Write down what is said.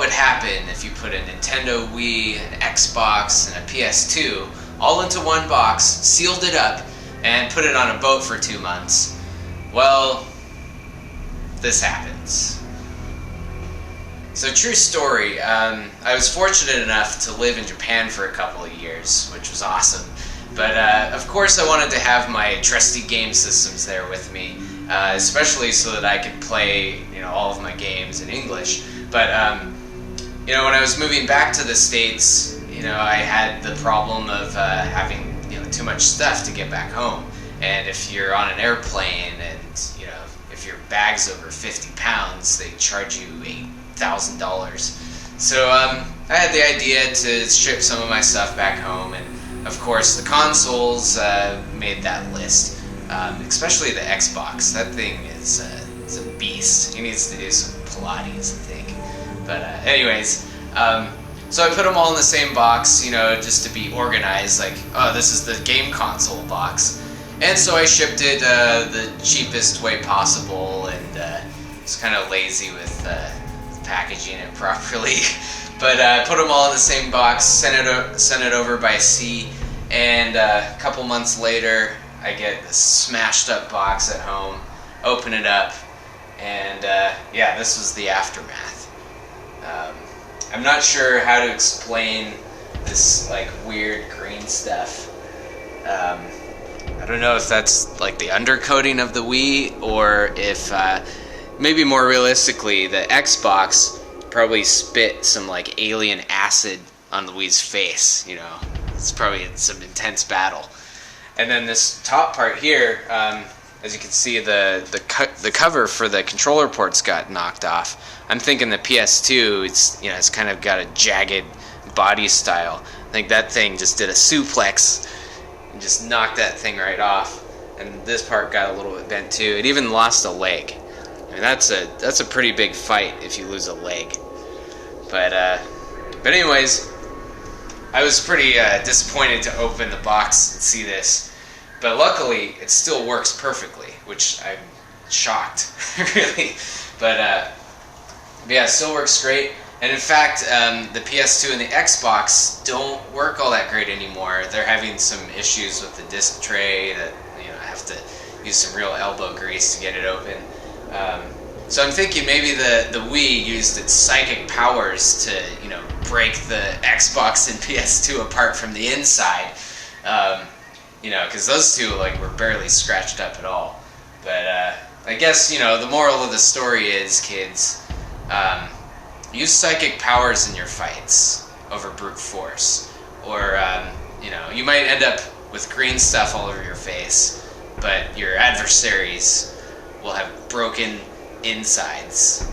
would happen if you put a Nintendo Wii, an Xbox, and a PS2 all into one box, sealed it up, and put it on a boat for 2 months. Well, this happens. So, true story, I was fortunate enough to live in Japan for a couple of years, which was awesome. But, of course, I wanted to have my trusty game systems there with me, especially so that I could play, all of my games in English. But, when I was moving back to the States, I had the problem of having, too much stuff to get back home. And if you're on an airplane and, if your bag's over 50 pounds, they charge you $8,000. So I had the idea to ship some of my stuff back home, and of course the consoles made that list, especially the Xbox. That thing is a beast. He needs to do some Pilates, I think. But anyways, so I put them all in the same box, just to be organized, like, oh, this is the game console box. And so I shipped it the cheapest way possible, and was kind of lazy with packaging it properly. But put them all in the same box, sent it over by sea, and a couple months later, I get this smashed up box at home, open it up, and this was the aftermath. I'm not sure how to explain this weird green stuff. I don't know if that's the undercoating of the Wii, or if maybe more realistically the Xbox probably spit some alien acid on the Wii's face. It's probably some intense battle. And then this top part here, as you can see, the cover for the controller ports got knocked off. I'm thinking the PS2, it's kind of got a jagged body style. I think that thing just did a suplex and just knocked that thing right off. And this part got a little bit bent too. It even lost a leg. I mean, that's a pretty big fight if you lose a leg. But anyways, I was pretty disappointed to open the box and see this. But luckily, it still works perfectly, which I'm shocked, really. But yeah, it still works great. And in fact, the PS2 and the Xbox don't work all that great anymore. They're having some issues with the disc tray that I have to use some real elbow grease to get it open. So I'm thinking maybe the Wii used its psychic powers to break the Xbox and PS2 apart from the inside. Because those two were barely scratched up at all. But I guess the moral of the story is, kids, use psychic powers in your fights over brute force, or you might end up with green stuff all over your face, but your adversaries will have broken insides.